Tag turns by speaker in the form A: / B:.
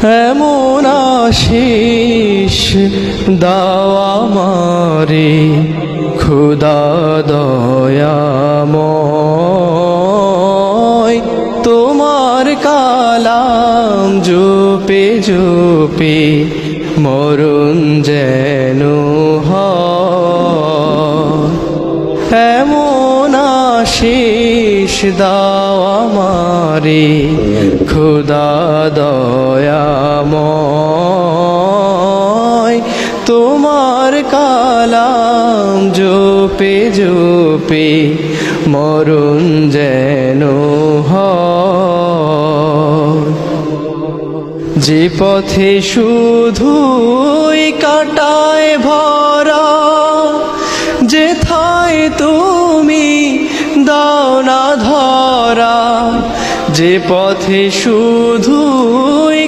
A: এমন আশিস দাও আমারে খোদা দয়াময়, তোমার কালাম জপে জপে মরণ যেন হয়। এমন আশিস দাও আমারে খোদা দয়াময়, তোমার কালাম জপে জপে মরণ যেন হয়। যে পথে শুধুই কাটায় ভরা, যেথায় তুমি দাও না ধরা, যে পথে শুধুই